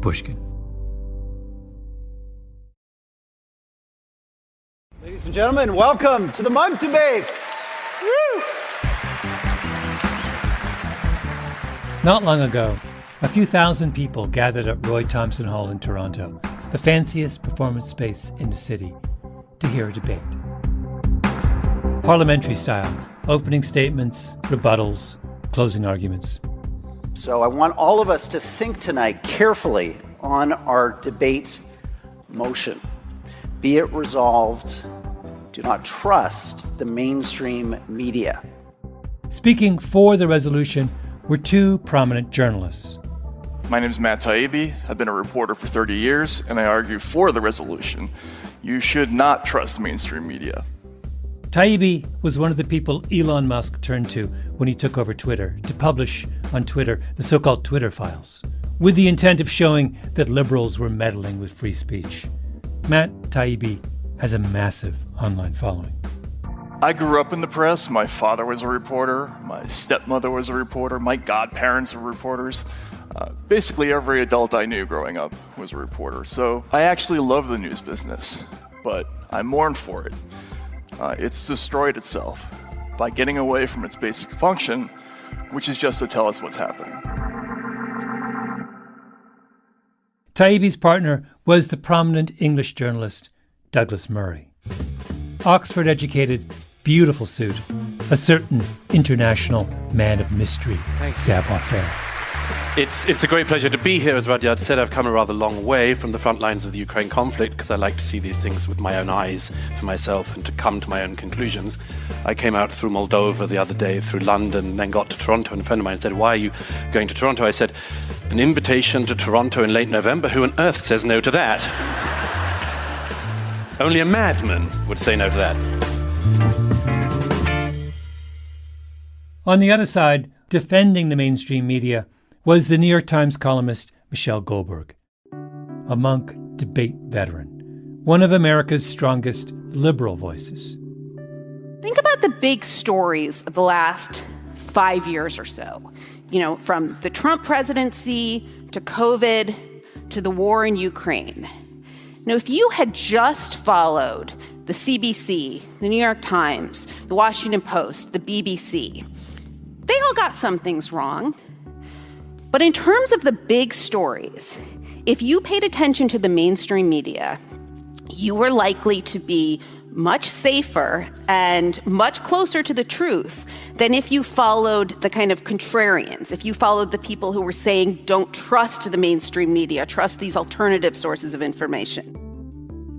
Pushkin. Ladies and gentlemen, welcome to the Mug Debates. Woo! Not long ago, a few thousand people gathered at Roy Thomson Hall in Toronto, the fanciest performance space in the city, to hear a debate. Parliamentary style, opening statements, rebuttals, closing arguments. So I want all of us to think tonight carefully on our debate motion. Be it resolved, do not trust the mainstream media. Speaking for the resolution were two prominent journalists. My name is Matt Taibbi. I've been a reporter for 30 years, and I argue for the resolution. You should not trust mainstream media. Taibbi was one of the people Elon Musk turned to when he took over Twitter to publish on Twitter the so-called Twitter files, with the intent of showing that liberals were meddling with free speech. Matt Taibbi has a massive online following. I grew up in the press. My father was a reporter. My stepmother was a reporter. My godparents were reporters. Basically, every adult I knew growing up was a reporter. So I actually love the news business, but I mourn for it. It's destroyed itself by getting away from its basic function, which is just to tell us what's happening. Taibbi's partner was the prominent English journalist Douglas Murray. Oxford-educated, beautiful suit, a certain international man of mystery, savoir-faire. It's a great pleasure to be here. As Rudyard said, I've come a rather long way from the front lines of the Ukraine conflict because I like to see these things with my own eyes for myself and to come to my own conclusions. I came out through Moldova the other day, through London, and then got to Toronto, and a friend of mine said, "Why are you going to Toronto?" I said, "An invitation to Toronto in late November? Who on earth says no to that?" Only a madman would say no to that. On the other side, defending the mainstream media, was the New York Times columnist Michelle Goldberg, a Monk debate veteran, one of America's strongest liberal voices. Think about the big stories of the last 5 years or so. You know, from the Trump presidency to COVID to the war in Ukraine. Now, if you had just followed the CBC, the New York Times, the Washington Post, the BBC, they all got some things wrong. But in terms of the big stories, if you paid attention to the mainstream media, you were likely to be much safer and much closer to the truth than if you followed the kind of contrarians, if you followed the people who were saying, don't trust the mainstream media, trust these alternative sources of information.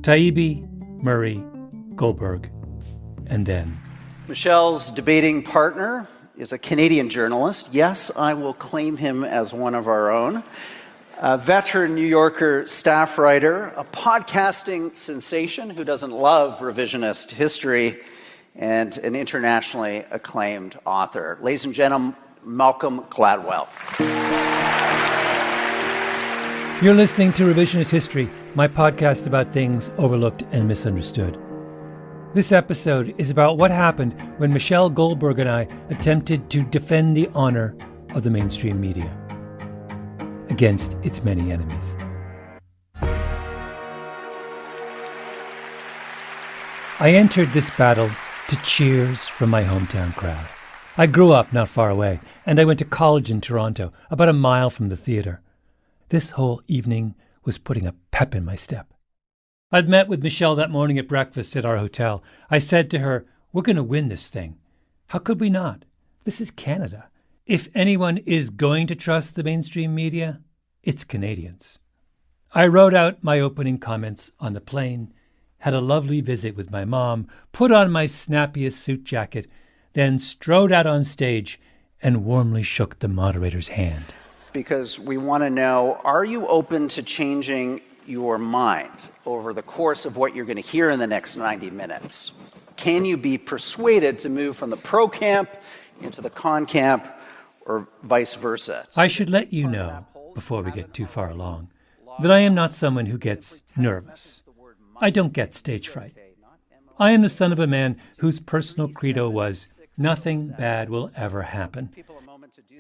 Taibbi, Murray, Goldberg, and then Michelle's debating partner is a Canadian journalist. Yes, I will claim him as one of our own. A veteran New Yorker staff writer, a podcasting sensation who doesn't love revisionist history, and an internationally acclaimed author. Ladies and gentlemen, Malcolm Gladwell. You're listening to Revisionist History, my podcast about things overlooked and misunderstood. This episode is about what happened when Michelle Goldberg and I attempted to defend the honor of the mainstream media against its many enemies. I entered this battle to cheers from my hometown crowd. I grew up not far away, and I went to college in Toronto, about a mile from the theatre. This whole evening was putting a pep in my step. I'd met with Michelle that morning at breakfast at our hotel. I said to her, "We're going to win this thing. How could we not? This is Canada. If anyone is going to trust the mainstream media, it's Canadians." I wrote out my opening comments on the plane, had a lovely visit with my mom, put on my snappiest suit jacket, then strode out on stage and warmly shook the moderator's hand. Because we want to know, are you open to changing your mind over the course of what you're going to hear in the next 90 minutes? Can you be persuaded to move from the pro camp into the con camp or vice versa? I should let you know, before we get too far along, that I am not someone who gets nervous. I don't get stage fright. I am the son of a man whose personal credo was, nothing bad will ever happen.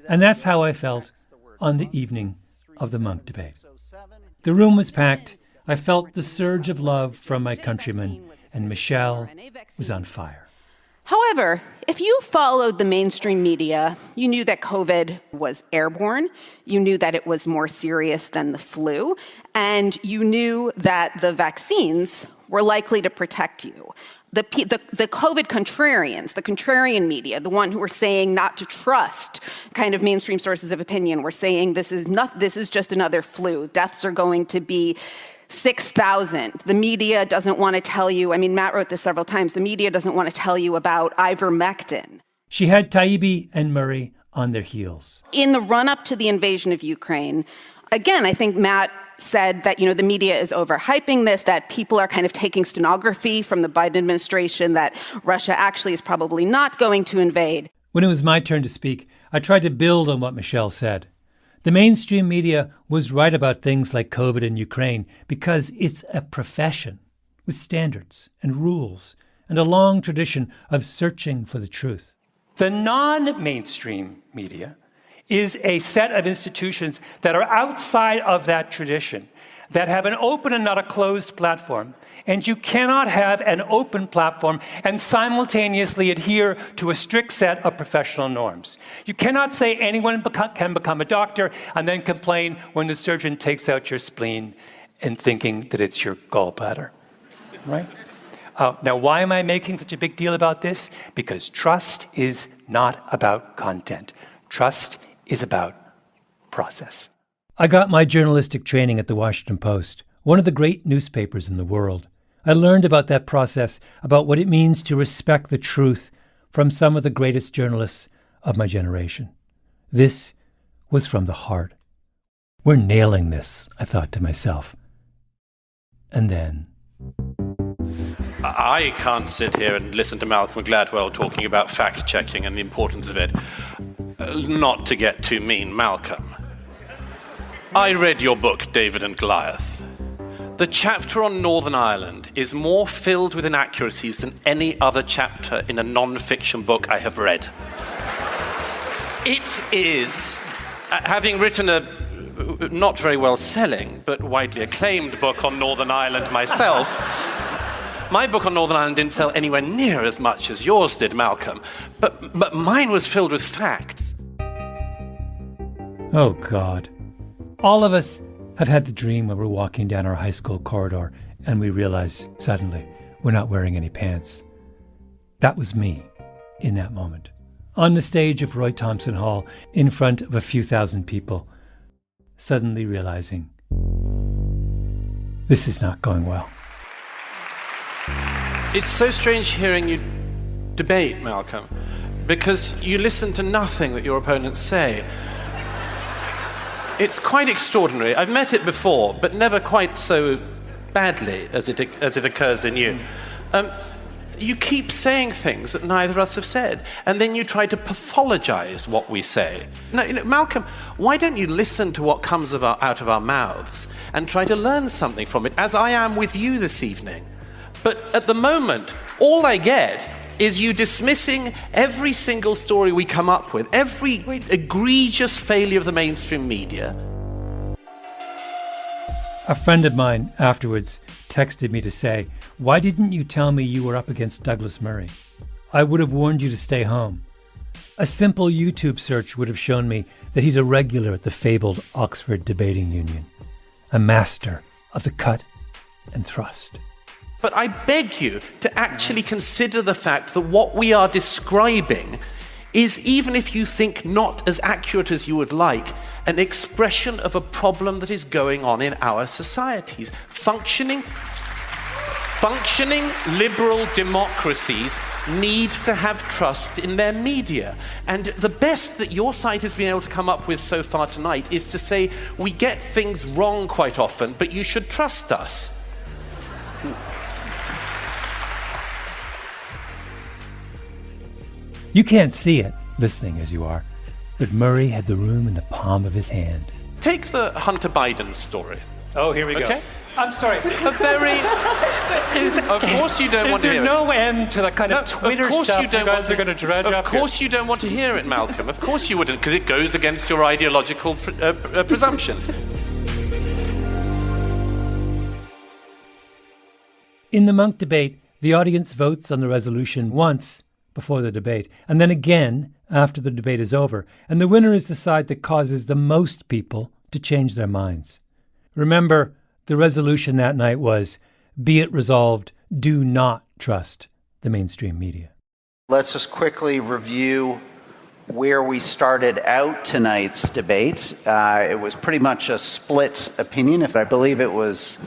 And that's how I felt on the evening of the month debate. The room was packed. I felt the surge of love from my countrymen, and Michelle was on fire. However, if you followed the mainstream media, you knew that COVID was airborne, you knew that it was more serious than the flu, and you knew that the vaccines were likely to protect you. The COVID contrarians, the contrarian media, the one who were saying not to trust kind of mainstream sources of opinion, were saying this is just another flu. Deaths are going to be 6,000. The media doesn't want to tell you, I mean, Matt wrote this several times, the media doesn't want to tell you about ivermectin. She had Taibbi and Murray on their heels. In the run-up to the invasion of Ukraine, again, I think Matt said that, the media is overhyping this, that people are kind of taking stenography from the Biden administration, that Russia actually is probably not going to invade. When it was my turn to speak, I tried to build on what Michelle said. The mainstream media was right about things like COVID and Ukraine because it's a profession with standards and rules and a long tradition of searching for the truth. The non-mainstream media is a set of institutions that are outside of that tradition, that have an open and not a closed platform. And you cannot have an open platform and simultaneously adhere to a strict set of professional norms. You cannot say anyone can become a doctor and then complain when the surgeon takes out your spleen and thinking that it's your gallbladder, right? Now, why am I making such a big deal about this? Because trust is not about content. Trust is about process. I got my journalistic training at the Washington Post, one of the great newspapers in the world. I learned about that process, about what it means to respect the truth from some of the greatest journalists of my generation. This was from the heart. We're nailing this, I thought to myself. And then... I can't sit here and listen to Malcolm Gladwell talking about fact-checking and the importance of it. Not to get too mean, Malcolm. I read your book, David and Goliath. The chapter on Northern Ireland is more filled with inaccuracies than any other chapter in a non-fiction book I have read. It is, having written a not very well-selling, but widely acclaimed book on Northern Ireland myself, my book on Northern Ireland didn't sell anywhere near as much as yours did, Malcolm. But mine was filled with facts. Oh, God. All of us have had the dream when we're walking down our high school corridor and we realize suddenly we're not wearing any pants. That was me in that moment, on the stage of Roy Thompson Hall in front of a few thousand people, suddenly realizing this is not going well. It's so strange hearing you debate, Malcolm, because you listen to nothing that your opponents say. It's quite extraordinary. I've met it before, but never quite so badly as it occurs in you. You keep saying things that neither of us have said, and then you try to pathologize what we say. Now, Malcolm, why don't you listen to what comes out of our mouths and try to learn something from it, as I am with you this evening? But at the moment, all I get is you dismissing every single story we come up with, every egregious failure of the mainstream media. A friend of mine afterwards texted me to say, "Why didn't you tell me you were up against Douglas Murray? I would have warned you to stay home." A simple YouTube search would have shown me that he's a regular at the fabled Oxford Debating Union, a master of the cut and thrust. But I beg you to actually consider the fact that what we are describing is, even if you think not as accurate as you would like, an expression of a problem that is going on in our societies. Functioning liberal democracies need to have trust in their media. And the best that your side has been able to come up with so far tonight is to say, we get things wrong quite often, but you should trust us. You can't see it, listening as you are, but Murray had the room in the palm of his hand. Take the Hunter Biden story. Oh, here we go. Okay? I'm sorry. Of course you don't want to hear it. Is there no end to the kind of Twitter stuff you guys are going to dredge up? Of course you don't want to hear it, Malcolm. Of course you wouldn't, because it goes against your ideological presumptions. In the Monk debate, the audience votes on the resolution once before the debate, and then again after the debate is over, and the winner is the side that causes the most people to change their minds. Remember, the resolution that night was, be it resolved, do not trust the mainstream media. Let's just quickly review where we started out tonight's debate. It was pretty much a split opinion. I believe it was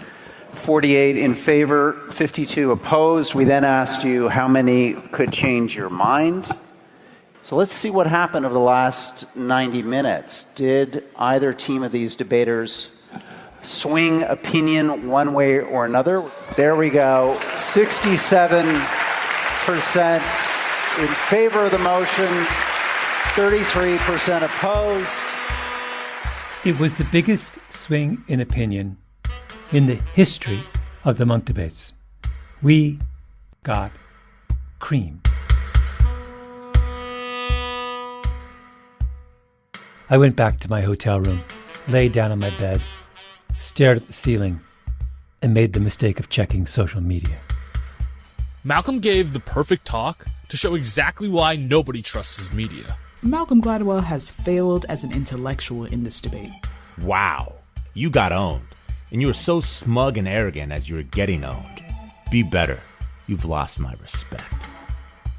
48 in favor, 52 opposed. We then asked you how many could change your mind. So let's see what happened over the last 90 minutes. Did either team of these debaters swing opinion one way or another? There we go. 67% in favor of the motion, 33% opposed. It was the biggest swing in opinion in the history of the Monk debates. We got cream. I went back to my hotel room, lay down on my bed, stared at the ceiling, and made the mistake of checking social media. Malcolm gave the perfect talk to show exactly why nobody trusts his media. Malcolm Gladwell has failed as an intellectual in this debate. Wow, you got owned. And you were so smug and arrogant as you were getting owned. Be better. You've lost my respect.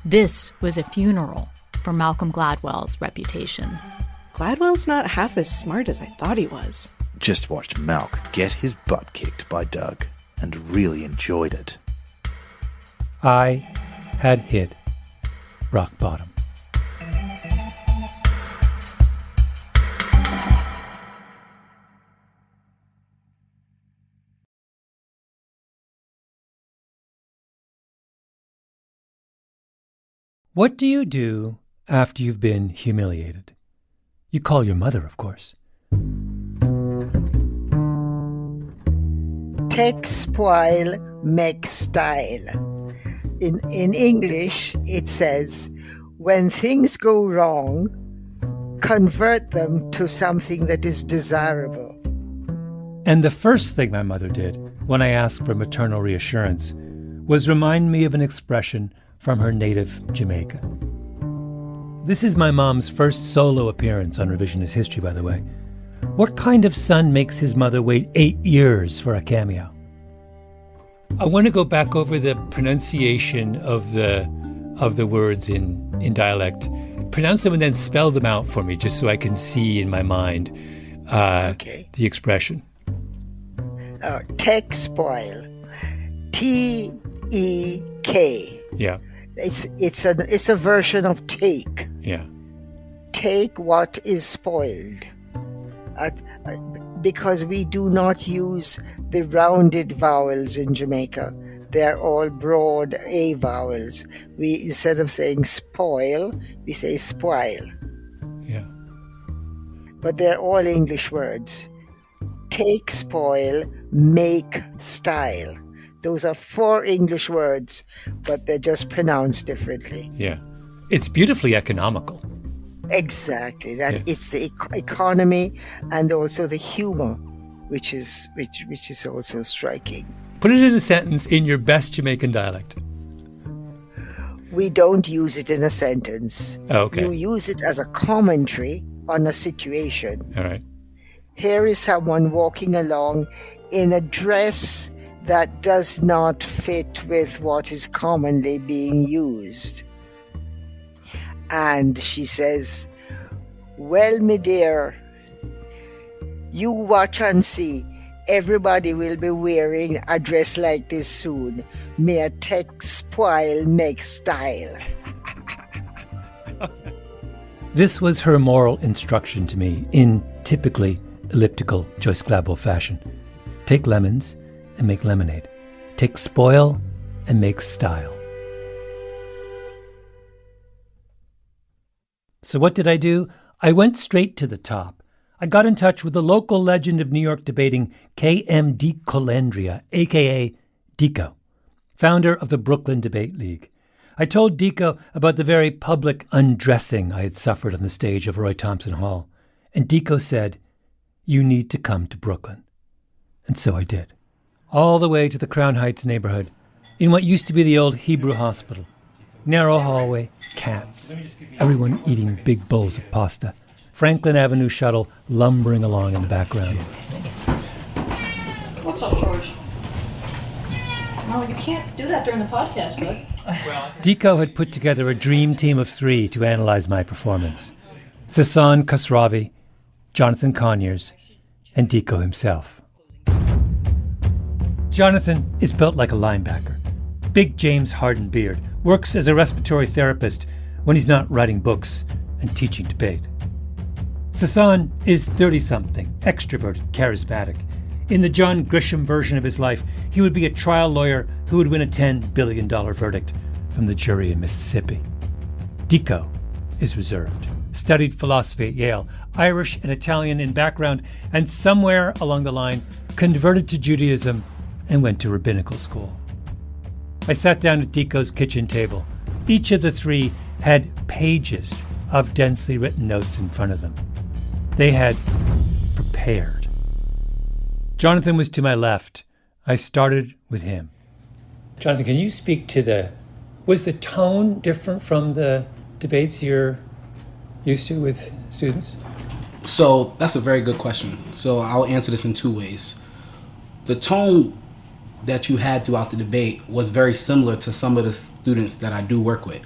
This was a funeral for Malcolm Gladwell's reputation. Gladwell's not half as smart as I thought he was. Just watched Malk get his butt kicked by Doug and really enjoyed it. I had hit rock bottom. What do you do after you've been humiliated? You call your mother, of course. Take spoil, make style. In English, it says, when things go wrong, convert them to something that is desirable. And the first thing my mother did when I asked for maternal reassurance was remind me of an expression from her native Jamaica. This is my mom's first solo appearance on Revisionist History, by the way. What kind of son makes his mother wait 8 years for a cameo? I want to go back over the pronunciation of the words in dialect. Pronounce them and then spell them out for me, just so I can see in my mind the expression. Take spoil. T-E-K. Yeah. It's a version of take. Yeah. Take what is spoiled. Because we do not use the rounded vowels in Jamaica. They're all broad A vowels. We, instead of saying spoil, we say spoil. Yeah. But they're all English words. Take spoil, make style. Those are 4 English words, but they're just pronounced differently. Yeah. It's beautifully economical. Exactly. It's the economy and also the humor, which is also striking. Put it in a sentence in your best Jamaican dialect. We don't use it in a sentence. Oh, okay. You use it as a commentary on a situation. All right. Here is someone walking along in a dress that does not fit with what is commonly being used. And she says, well, me dear, you watch and see. Everybody will be wearing a dress like this soon. Me a take spoil, make style. This was her moral instruction to me in typically elliptical Joyce Gladwell fashion. Take lemons and make lemonade. Take spoil and make style. So what did I do? I went straight to the top. I got in touch with the local legend of New York debating, K.M. Colandria, a.k.a. Dico, founder of the Brooklyn Debate League. I told Dico about the very public undressing I had suffered on the stage of Roy Thompson Hall, and Dico said, "You need to come to Brooklyn." And so I did. All the way to the Crown Heights neighborhood, in what used to be the old Hebrew hospital. Narrow hallway, cats, everyone eating big bowls of pasta. Franklin Avenue shuttle lumbering along in the background. What's up, George? No, you can't do that during the podcast, bud. Dico had put together a dream team of 3 to analyze my performance. Sasan Khosravi, Jonathan Conyers, and Dico himself. Jonathan is built like a linebacker. Big James Harden beard, works as a respiratory therapist when he's not writing books and teaching debate. Sasan is 30-something, extroverted, charismatic. In the John Grisham version of his life, he would be a trial lawyer who would win a $10 billion verdict from the jury in Mississippi. Dico is reserved, studied philosophy at Yale, Irish and Italian in background, and somewhere along the line converted to Judaism and went to rabbinical school. I sat down at Dico's kitchen table. Each of the 3 had pages of densely written notes in front of them. They had prepared. Jonathan was to my left. I started with him. Jonathan, can you speak to was the tone different from the debates you're used to with students? So that's a very good question. So I'll answer this in 2 ways. The tone that you had throughout the debate was very similar to some of the students that I do work with.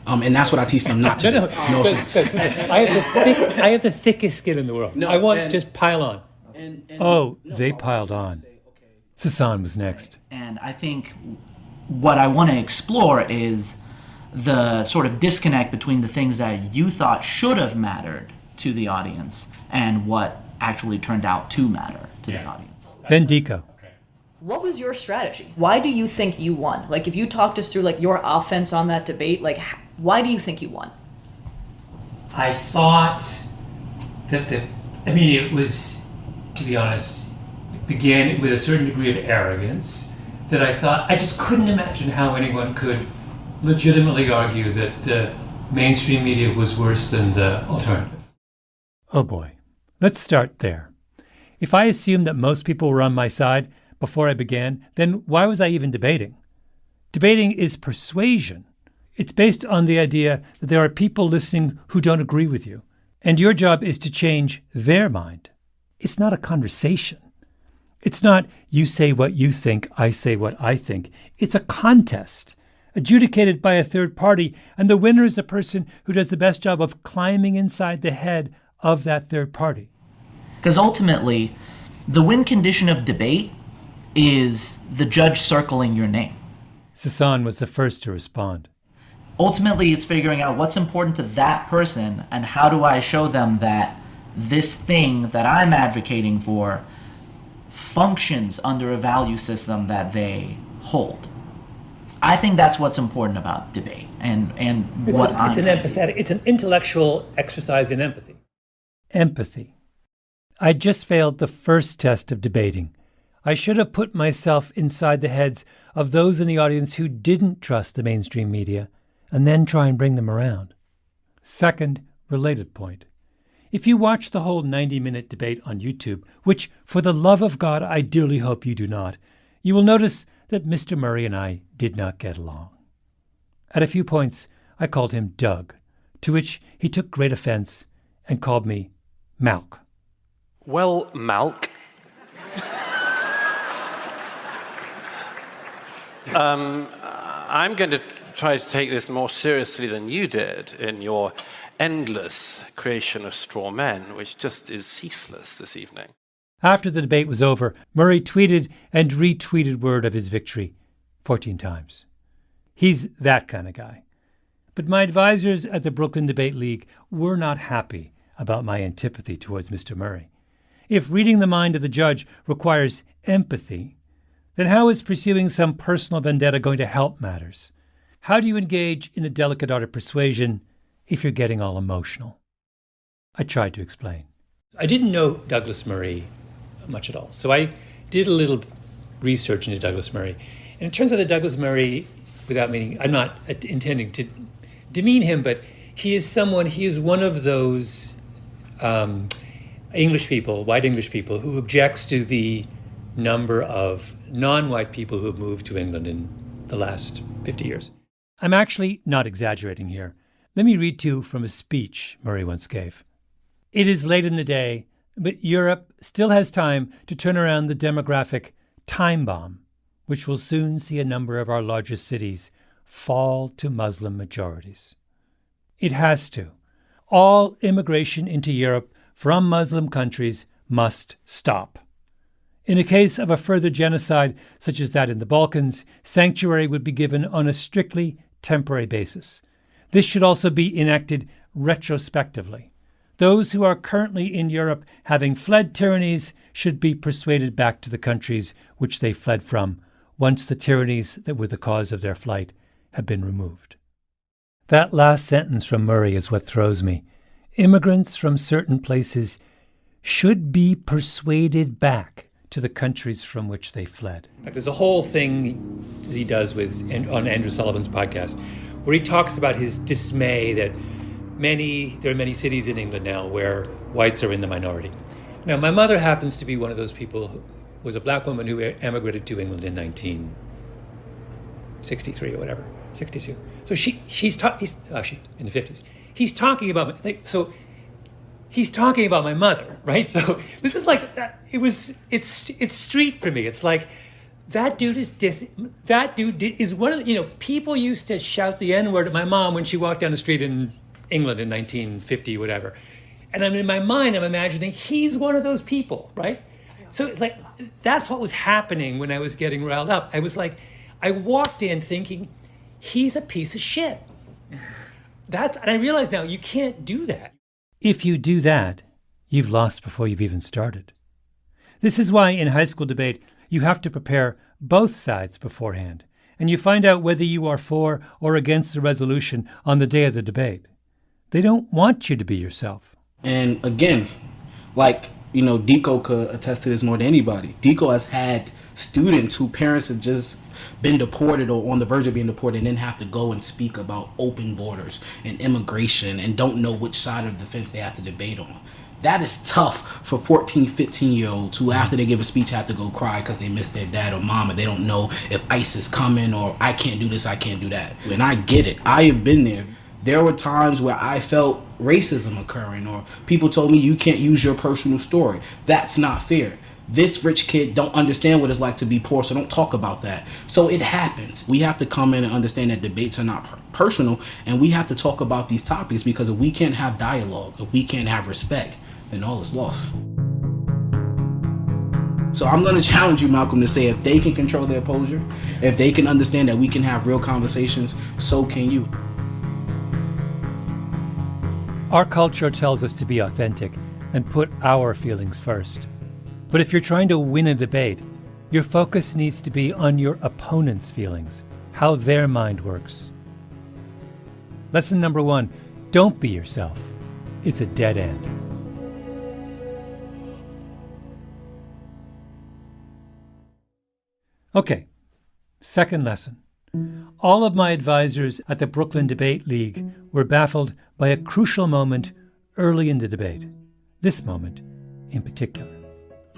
And that's what I teach them not to do. No offense. I have the thickest skin in the world. No, I want just pile on. They piled on. Sasan was next. And I think what I want to explore is the sort of disconnect between the things that you thought should have mattered to the audience and what actually turned out to matter to the audience. Then Dico. What was your strategy? Why do you think you won? Like, if you talked us through, like, your offense on that debate, like, why do you think you won? I thought that it was, to be honest, it began with a certain degree of arrogance that I thought, I just couldn't imagine how anyone could legitimately argue that the mainstream media was worse than the alternative. Oh boy, let's start there. If I assumed that most people were on my side before I began, then why was I even debating? Debating is persuasion. It's based on the idea that there are people listening who don't agree with you, and your job is to change their mind. It's not a conversation. It's not you say what you think, I say what I think. It's a contest, adjudicated by a third party, and the winner is the person who does the best job of climbing inside the head of that third party. Because ultimately, the win condition of debate is the judge circling your name. Sasan was the first to respond. Ultimately, it's figuring out what's important to that person and how do I show them that this thing that I'm advocating for functions under a value system that they hold. I think that's what's important about debate and it's an intellectual exercise in empathy. Empathy. I just failed the first test of debating. I should have put myself inside the heads of those in the audience who didn't trust the mainstream media and then try and bring them around. Second, related point. If you watch the whole 90-minute debate on YouTube, which for the love of God I dearly hope you do not, you will notice that Mr. Murray and I did not get along. At a few points, I called him Doug, to which he took great offense and called me Malk. Well, Malk, I'm going to try to take this more seriously than you did in your endless creation of straw men, which just is ceaseless this evening. After the debate was over, Murray tweeted and retweeted word of his victory 14 times. He's that kind of guy. But my advisors at the Brooklyn Debate League were not happy about my antipathy towards Mr. Murray. If reading the mind of the judge requires empathy, then how is pursuing some personal vendetta going to help matters? How do you engage in the delicate art of persuasion if you're getting all emotional? I tried to explain. I didn't know Douglas Murray much at all. So I did a little research into Douglas Murray. And it turns out that Douglas Murray, without meaning, I'm not intending to demean him, but he is one of those English people, white English people, who objects to the number of non-white people who have moved to England in the last 50 years. I'm actually not exaggerating here. Let me read to you from a speech Murray once gave. It is late in the day, but Europe still has time to turn around the demographic time bomb, which will soon see a number of our largest cities fall to Muslim majorities. It has to. All immigration into Europe from Muslim countries must stop. In the case of a further genocide, such as that in the Balkans, sanctuary would be given on a strictly temporary basis. This should also be enacted retrospectively. Those who are currently in Europe, having fled tyrannies, should be persuaded back to the countries which they fled from, once the tyrannies that were the cause of their flight have been removed. That last sentence from Murray is what throws me. Immigrants from certain places should be persuaded back to the countries from which they fled. There's a whole thing that he does on Andrew Sullivan's podcast, where he talks about his dismay that there are many cities in England now where whites are in the minority. Now, my mother happens to be one of those people who was a black woman who emigrated to England in 1963 or whatever, 62. So he's in the 50s. He's talking about he's talking about my mother, right? So this is like it's street for me. It's like that dude is one of the, people used to shout the N-word at my mom when she walked down the street in England in 1950, whatever. And in my mind, I'm imagining he's one of those people, right? So it's like, that's what was happening when I was getting riled up. I was like, I walked in thinking, he's a piece of shit. And I realize now, you can't do that. If you do that, you've lost before you've even started. This is why in high school debate, you have to prepare both sides beforehand, and you find out whether you are for or against the resolution on the day of the debate. They don't want you to be yourself. And again, Deco could attest to this more than anybody. Deco has had students whose parents have just been deported or on the verge of being deported and then have to go and speak about open borders and immigration and don't know which side of the fence they have to debate on. That is tough for 14, 15-year-olds who, after they give a speech, have to go cry because they miss their dad or mom and they don't know if ICE is coming or I can't do this, I can't do that. And I get it. I have been there. There were times where I felt racism occurring or people told me you can't use your personal story. That's not fair. This rich kid don't understand what it's like to be poor, so don't talk about that. So it happens. We have to come in and understand that debates are not personal, and we have to talk about these topics, because if we can't have dialogue, if we can't have respect, then all is lost. So I'm going to challenge you, Malcolm, to say if they can control their posture, if they can understand that we can have real conversations, so can you. Our culture tells us to be authentic and put our feelings first. But if you're trying to win a debate, your focus needs to be on your opponent's feelings, how their mind works. Lesson number 1, don't be yourself. It's a dead end. Okay, second lesson. All of my advisors at the Brooklyn Debate League were baffled by a crucial moment early in the debate. This moment in particular.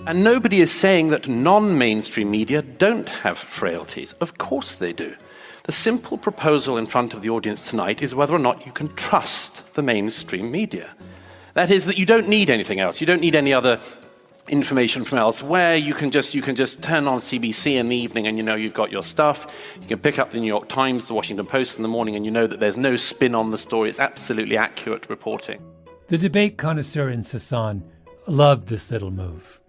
And nobody is saying that non-mainstream media don't have frailties. Of course they do. The simple proposal in front of the audience tonight is whether or not you can trust the mainstream media. That is, that you don't need anything else. You don't need any other information from elsewhere. You can just turn on CBC in the evening and you know you've got your stuff. You can pick up the New York Times, the Washington Post in the morning, and you know that there's no spin on the story. It's absolutely accurate reporting. The debate connoisseur in Sasan loved this little move.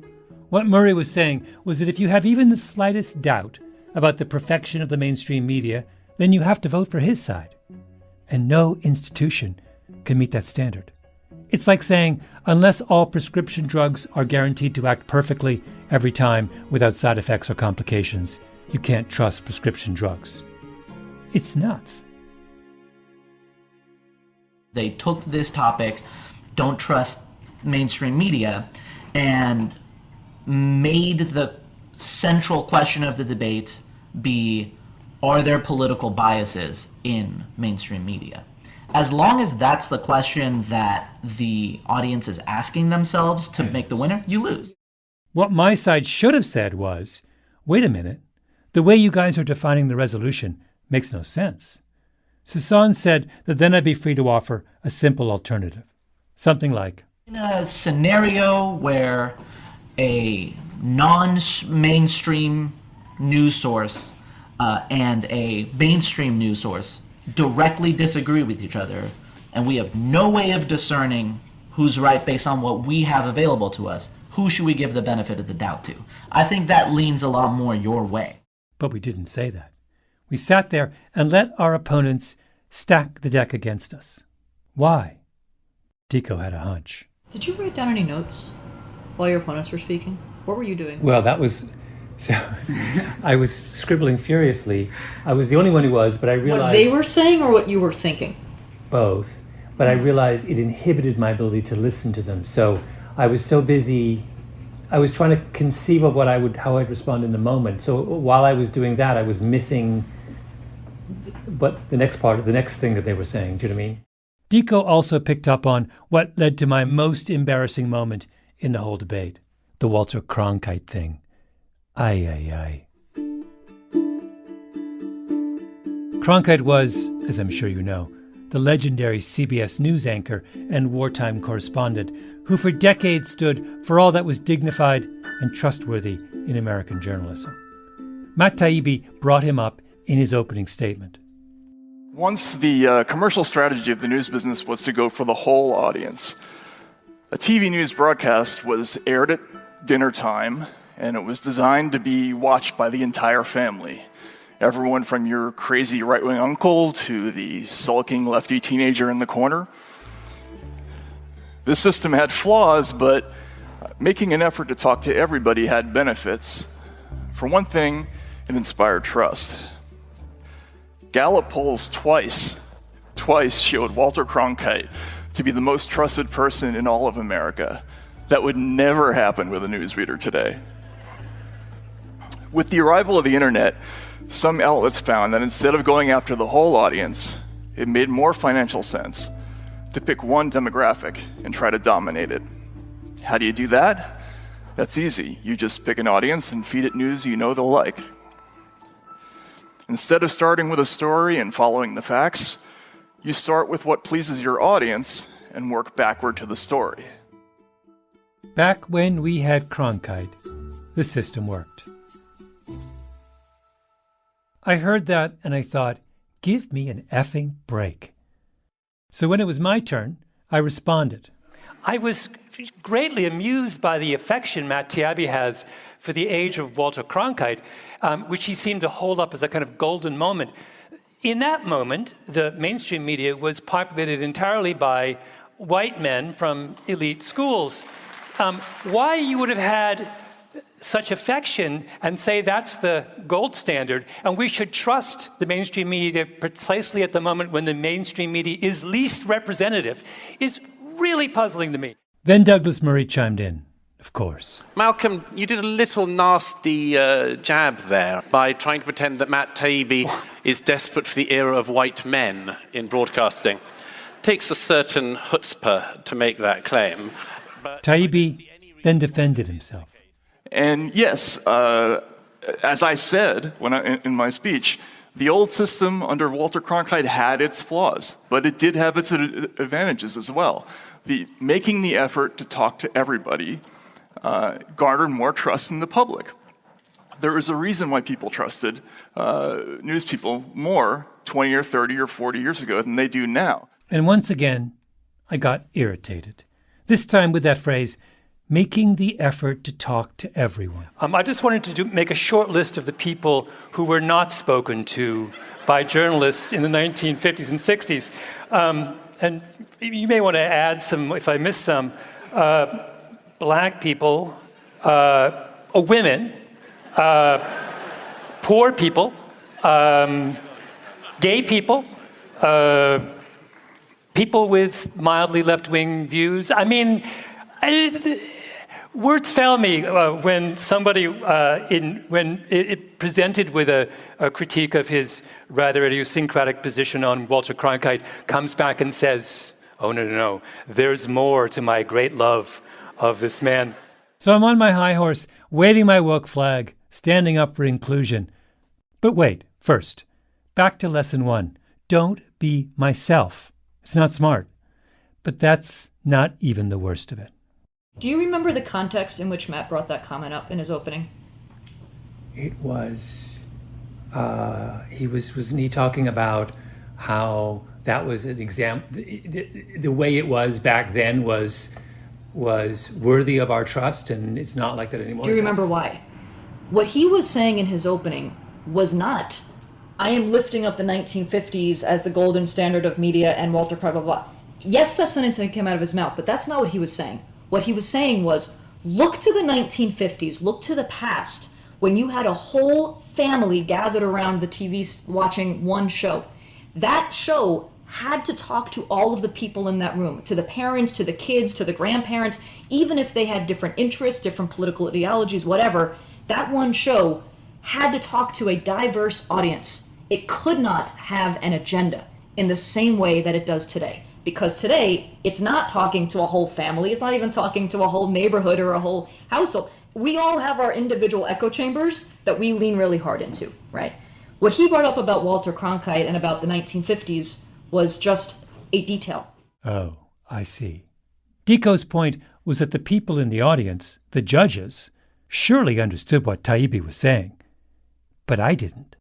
What Murray was saying was that if you have even the slightest doubt about the perfection of the mainstream media, then you have to vote for his side. And no institution can meet that standard. It's like saying, unless all prescription drugs are guaranteed to act perfectly every time without side effects or complications, you can't trust prescription drugs. It's nuts. They took this topic, don't trust mainstream media and made the central question of the debate be, are there political biases in mainstream media? As long as that's the question that the audience is asking themselves to make the winner, you lose. What my side should have said was, wait a minute, the way you guys are defining the resolution makes no sense. Sasan said that then I'd be free to offer a simple alternative. Something like, in a scenario where a non-mainstream news source and a mainstream news source directly disagree with each other, and we have no way of discerning who's right based on what we have available to us, who should we give the benefit of the doubt to? I think that leans a lot more your way. But we didn't say that. We sat there and let our opponents stack the deck against us. Why? Dico had a hunch. Did you write down any notes while your opponents were speaking? What were you doing? Well, that was... So I was scribbling furiously. I was the only one who was, but I realized... What they were saying or what you were thinking? Both. But I realized it inhibited my ability to listen to them. So I was so busy... I was trying to conceive of how I'd respond in the moment. So while I was doing that, I was missing the next thing that they were saying. Do you know what I mean? Dico also picked up on what led to my most embarrassing moment in the whole debate. The Walter Cronkite thing. Ay. Cronkite was, as I'm sure you know, the legendary CBS News anchor and wartime correspondent who for decades stood for all that was dignified and trustworthy in American journalism. Matt Taibbi brought him up in his opening statement. Once the commercial strategy of the news business was to go for the whole audience. A TV news broadcast was aired at dinner time, and it was designed to be watched by the entire family. Everyone from your crazy right-wing uncle to the sulking lefty teenager in the corner. This system had flaws, but making an effort to talk to everybody had benefits. For one thing, it inspired trust. Gallup polls twice showed Walter Cronkite to be the most trusted person in all of America. That would never happen with a newsreader today. With the arrival of the internet, some outlets found that instead of going after the whole audience, it made more financial sense to pick one demographic and try to dominate it. How do you do that? That's easy. You just pick an audience and feed it news you know they'll like. Instead of starting with a story and following the facts, you start with what pleases your audience and work backward to the story. Back when we had Cronkite, the system worked. I heard that and I thought, give me an effing break. So when it was my turn, I responded. I was greatly amused by the affection Matt Taibbi has for the age of Walter Cronkite, which he seemed to hold up as a kind of golden moment. In that moment, the mainstream media was populated entirely by white men from elite schools. Why you would have had such affection and say that's the gold standard, and we should trust the mainstream media precisely at the moment when the mainstream media is least representative, is really puzzling to me. Then Douglas Murray chimed in, of course. Malcolm, you did a little nasty jab there by trying to pretend that Matt Taibbi is desperate for the era of white men in broadcasting. It takes a certain chutzpah to make that claim. Taibbi then defended himself. And yes, as I said in my speech, the old system under Walter Cronkite had its flaws, but it did have its advantages as well. Making the effort to talk to everybody garnered more trust in the public. There is a reason why people trusted news people more 20 or 30 or 40 years ago than they do now. And once again, I got irritated. This time with that phrase, making the effort to talk to everyone. I just wanted to make a short list of the people who were not spoken to by journalists in the 1950s and 60s. And you may want to add some, if I miss some, black people, women, poor people, gay people, people with mildly left-wing views. I mean, Words fail me when somebody, when it presented with a critique of his rather idiosyncratic position on Walter Cronkite, comes back and says, "Oh no, there's more to my great love of this man." So I'm on my high horse, waving my woke flag, standing up for inclusion. But wait, first, back to lesson 1. Don't be myself. It's not smart. But that's not even the worst of it. Do you remember the context in which Matt brought that comment up in his opening? It was, wasn't he talking about how that was an example, the way it was back then was worthy of our trust, and it's not like that anymore? Do you remember why? What he was saying in his opening was not, I am lifting up the 1950s as the golden standard of media and Walter Cronkite, blah, blah, blah. Yes, that sentence came out of his mouth, but that's not what he was saying. What he was saying was, look to the 1950s, look to the past, when you had a whole family gathered around the TV watching one show. That show had to talk to all of the people in that room, to the parents, to the kids, to the grandparents, even if they had different interests, different political ideologies, whatever. That one show had to talk to a diverse audience. It could not have an agenda in the same way that it does today. Because today, it's not talking to a whole family. It's not even talking to a whole neighborhood or a whole household. We all have our individual echo chambers that we lean really hard into, right? What he brought up about Walter Cronkite and about the 1950s was just a detail. Oh, I see. Deco's point was that the people in the audience, the judges, surely understood what Taibbi was saying. But I didn't.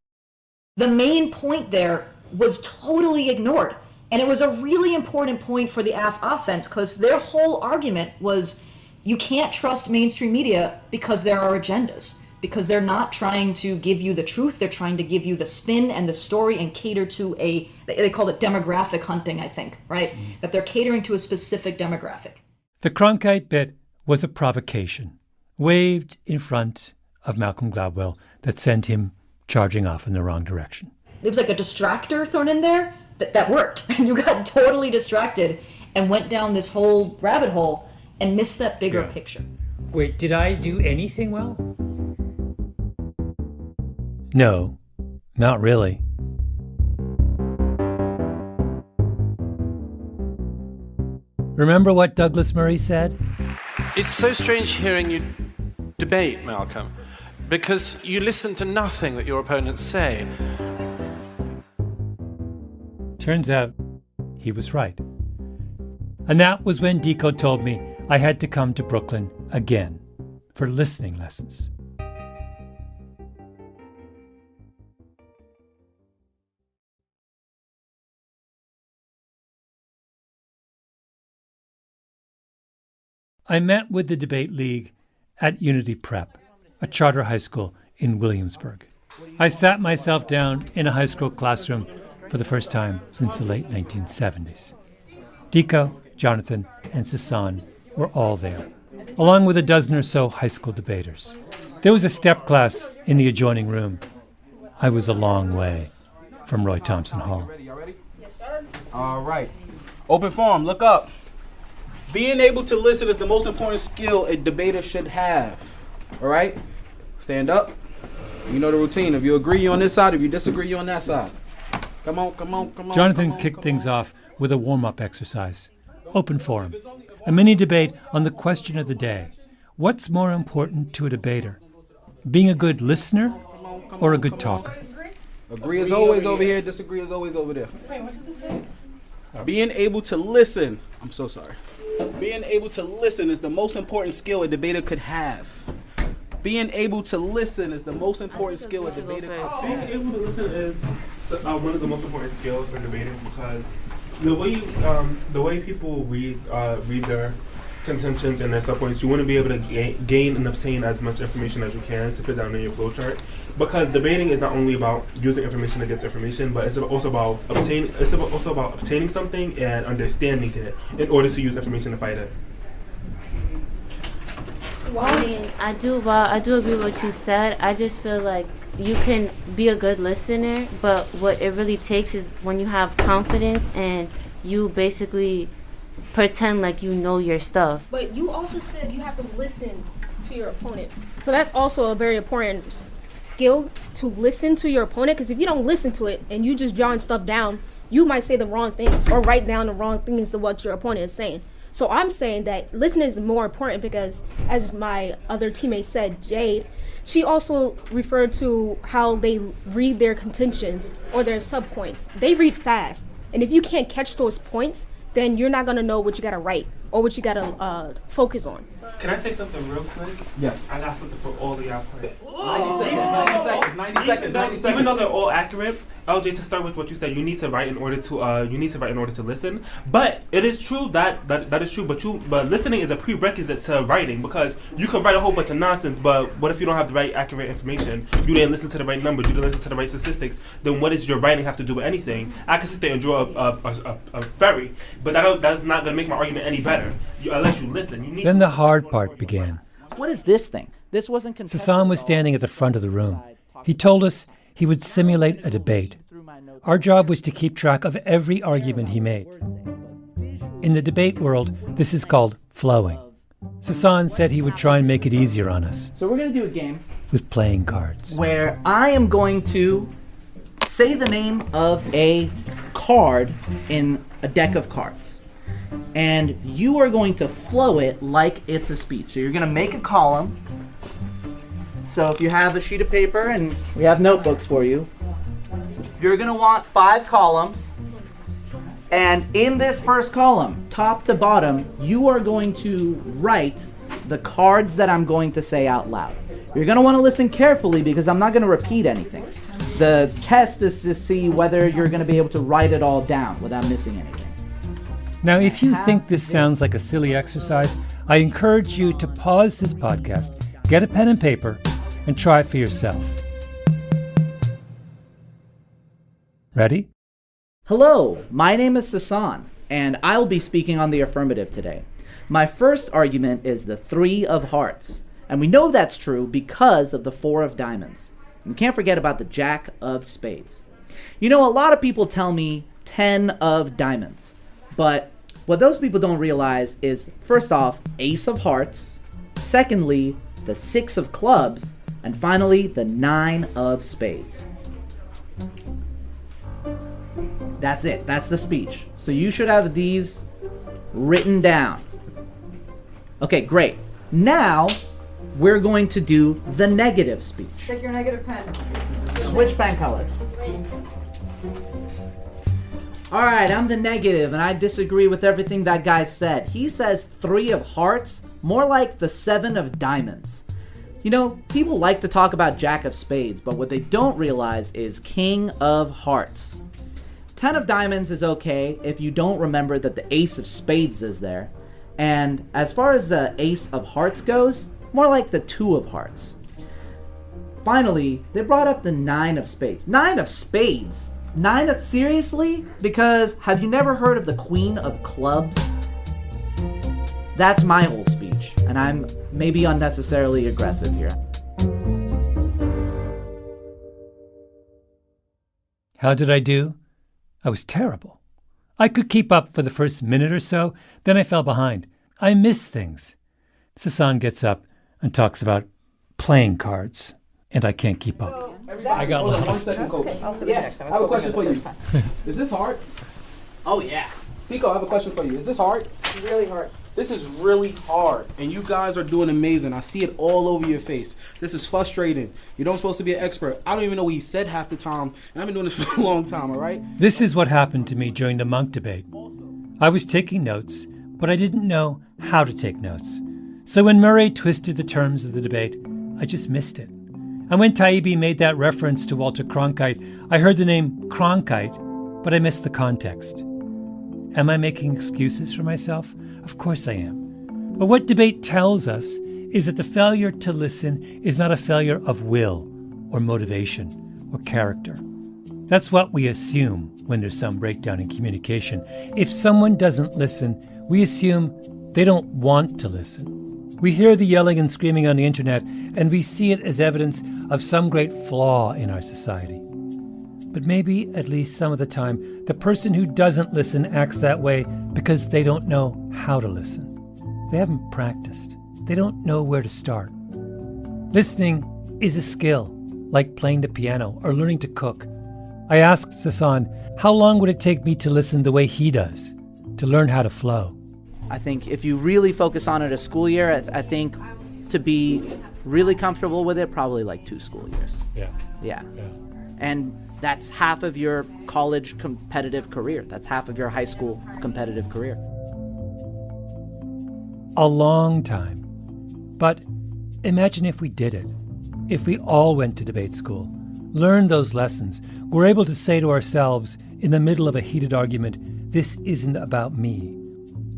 The main point there was totally ignored. And it was a really important point for the offense, because their whole argument was you can't trust mainstream media because there are agendas, because they're not trying to give you the truth. They're trying to give you the spin and the story and cater to they called it demographic hunting, I think, right? That they're catering to a specific demographic. The Cronkite bit was a provocation, waved in front of Malcolm Gladwell that sent him charging off in the wrong direction. It was like a distractor thrown in there that worked. And you got totally distracted and went down this whole rabbit hole and missed that bigger picture. Wait, did I do anything well? No, not really. Remember what Douglas Murray said? It's so strange hearing you debate, Malcolm, because you listen to nothing that your opponents say. Turns out he was right. And that was when Deco told me I had to come to Brooklyn again for listening lessons. I met with the Debate League at Unity Prep, a charter high school in Williamsburg. I sat myself down in a high school classroom for the first time since the late 1970s. Deco, Jonathan, and Sasan were all there, along with a dozen or so high school debaters. There was a step class in the adjoining room. I was a long way from Roy Thompson Hall. Yes, sir. All right. Open forum, look up. Being able to listen is the most important skill a debater should have. All right? Stand up. You know the routine. If you agree, you're on this side. If you disagree, you're on that side. Come on. Jonathan kicked things off with a warm-up exercise. Open forum. A mini debate on the question of the day. What's more important to a debater? Being a good listener or a good talker? Agree is always over here. Disagree is always over there. Being able to listen. I'm so sorry. Being able to listen is the most important skill a debater could have. Being able to listen is the most important skill a debater could have. Being able to listen is one of the most important skills for debating, because the way people read their contentions and their subpoints, you want to be able to gain and obtain as much information as you can to put down in your flowchart. Because debating is not only about using information against information, but it's also about obtaining something and understanding it in order to use information to fight it. I mean, I do agree with what you said. I just feel like you can be a good listener, but what it really takes is when you have confidence and you basically pretend like you know your stuff. But you also said you have to listen to your opponent. So that's also a very important skill, to listen to your opponent, because if you don't listen to it and you just jotting stuff down, you might say the wrong things or write down the wrong things to what your opponent is saying. So I'm saying that listening is more important because, as my other teammate said, Jade, she also referred to how they read their contentions or their subpoints. They read fast. And if you can't catch those points, then you're not going to know what you got to write or what you got to focus on. Can I say something real quick? Yes. I got something for all of y'all players. 90 seconds. Even though they're all accurate, LJ, to start with what you said, you need to write in order to listen. But it is true that is true. But listening is a prerequisite to writing, because you can write a whole bunch of nonsense. But what if you don't have the right accurate information? You didn't listen to the right numbers. You didn't listen to the right statistics. Then what does your writing have to do with anything? I can sit there and draw a ferry, but that's not going to make my argument any better unless you listen. You need. Then the hard part began. What is this thing? This wasn't contested. Sasan was standing at the front of the room. He told us he would simulate a debate. Our job was to keep track of every argument he made. In the debate world, this is called flowing. Sasan said he would try and make it easier on us. So we're going to do a game with playing cards, where I am going to say the name of a card in a deck of cards. And you are going to flow it like it's a speech. So you're going to make a column. So if you have a sheet of paper, and we have notebooks for you, you're going to want 5 columns. And in this first column, top to bottom, you are going to write the cards that I'm going to say out loud. You're going to want to listen carefully because I'm not going to repeat anything. The test is to see whether you're going to be able to write it all down without missing anything. Now, if you think this sounds like a silly exercise, I encourage you to pause this podcast, get a pen and paper, and try it for yourself. Ready? Hello, my name is Sasan, and I'll be speaking on the affirmative today. My first argument is the 3 of hearts, and we know that's true because of the 4 of diamonds. And can't forget about the Jack of spades. You know, a lot of people tell me 10 of diamonds, but what those people don't realize is, first off, ace of hearts, secondly, the 6 of clubs, and finally, the 9 of spades. That's it. That's the speech. So you should have these written down. Okay, great. Now, we're going to do the negative speech. Take your negative pen. Switch pen color. Alright, I'm the negative, and I disagree with everything that guy said. He says 3 of hearts, more like the 7 of diamonds. You know, people like to talk about Jack of spades, but what they don't realize is King of hearts. 10 of diamonds is okay if you don't remember that the ace of spades is there. And as far as the ace of hearts goes, more like the 2 of hearts. Finally, they brought up the 9 of spades. 9 of spades? Seriously? Because have you never heard of the Queen of clubs? That's my whole speech, and I'm maybe unnecessarily aggressive here. How did I do? I was terrible. I could keep up for the first minute or so, then I fell behind. I missed things. Sasan gets up and talks about playing cards, and I can't keep up. I got lost. 1 second, Coach. I have a question for you. Is this hard? Oh, yeah. Pico, I have a question for you. Is this hard? Really hard. This is really hard, and you guys are doing amazing. I see it all over your face. This is frustrating. You don't supposed to be an expert. I don't even know what he said half the time, and I've been doing this for a long time, all right? This is what happened to me during the monk debate. I was taking notes, but I didn't know how to take notes. So when Murray twisted the terms of the debate, I just missed it. And when Taibbi made that reference to Walter Cronkite, I heard the name Cronkite, but I missed the context. Am I making excuses for myself? Of course I am. But what debate tells us is that the failure to listen is not a failure of will or motivation or character. That's what we assume when there's some breakdown in communication. If someone doesn't listen, we assume they don't want to listen. We hear the yelling and screaming on the internet, and we see it as evidence of some great flaw in our society. But maybe, at least some of the time, the person who doesn't listen acts that way because they don't know how to listen. They haven't practiced. They don't know where to start. Listening is a skill, like playing the piano or learning to cook. I asked Sasan, how long would it take me to listen the way he does, to learn how to flow? I think if you really focus on it a school year, I think to be really comfortable with it, probably like 2 school years. Yeah. And that's half of your college competitive career. That's half of your high school competitive career. A long time. But imagine if we did it. If we all went to debate school, learned those lessons, were able to say to ourselves in the middle of a heated argument, this isn't about me.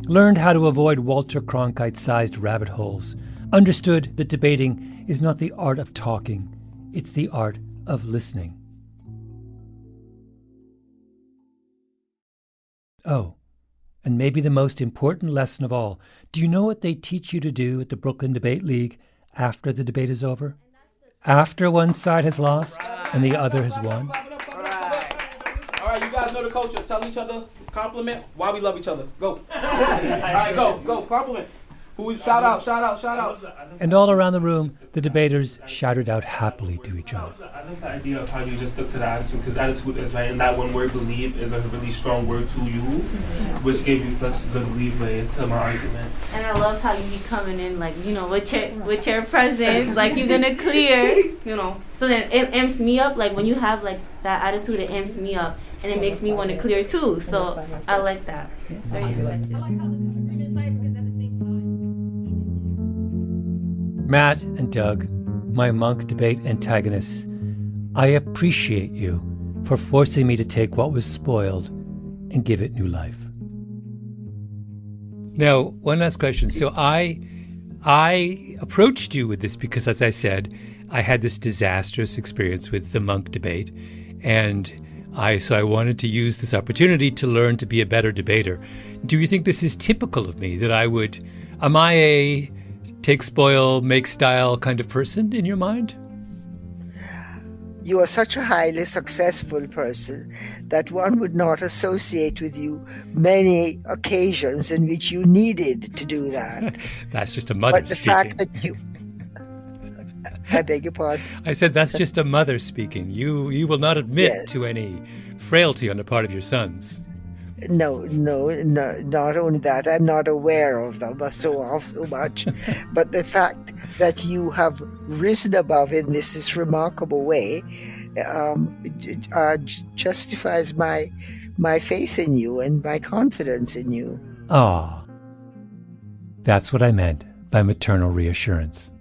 Learned how to avoid Walter Cronkite-sized rabbit holes. Understood that debating is not the art of talking, it's the art of listening. Oh, and maybe the most important lesson of all, do you know what they teach you to do at the Brooklyn Debate League after the debate is over? After one side has lost and the other has won? All right, you guys know the culture. Tell each other, compliment why we love each other. Go. All right, go, compliment. Shout out. And all around the room, the debaters shouted out happily to each other. I like the idea of how you just stuck to the attitude, because attitude is right, and that one word, believe, is a really strong word to use, which gave you such good leeway to my argument. And I love how you be coming in, like, you know, with your presence, like you're gonna clear, you know. So then it amps me up, like when you have like that attitude, it amps me up, and it makes me want to clear too. So I like that. It's very effective. Matt and Doug, my monk debate antagonists, I appreciate you for forcing me to take what was spoiled and give it new life. Now, one last question. So I approached you with this because, as I said, I had this disastrous experience with the monk debate, and I wanted to use this opportunity to learn to be a better debater. Do you think this is typical of me, that am I a take spoil, make style kind of person in your mind? You are such a highly successful person that one would not associate with you many occasions in which you needed to do that. That's just a mother speaking. But the fact that you... I beg your pardon? I said that's just a mother speaking. You will not admit to any frailty on the part of your sons. No, not only that, I'm not aware of them so much, but the fact that you have risen above in this remarkable way justifies my faith in you and my confidence in you. Ah, that's what I meant by maternal reassurance.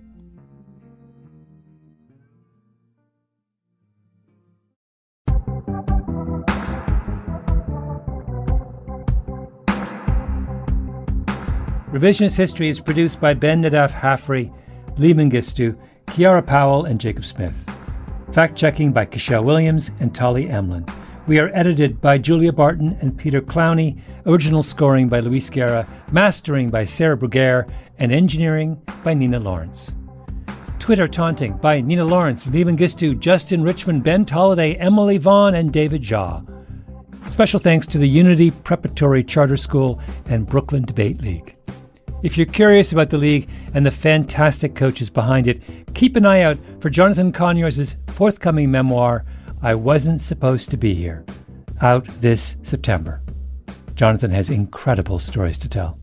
Revisionist History is produced by Ben Nadaf Haffrey, Lee Mengistu, Kiara Powell, and Jacob Smith. Fact-checking by Kishelle Williams and Tali Emlin. We are edited by Julia Barton and Peter Clowney, original scoring by Luis Guerra, mastering by Sarah Bruguer, and engineering by Nina Lawrence. Twitter taunting by Nina Lawrence, Lee Mengistu, Justin Richmond, Ben Tolliday, Emily Vaughn, and David Jaw. Special thanks to the Unity Preparatory Charter School and Brooklyn Debate League. If you're curious about the League and the fantastic coaches behind it, keep an eye out for Jonathan Conyers' forthcoming memoir, I Wasn't Supposed to Be Here, out this September. Jonathan has incredible stories to tell.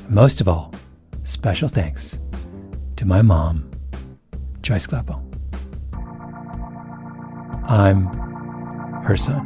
Most of all, special thanks to my mom, Joyce Clappo. I'm her son.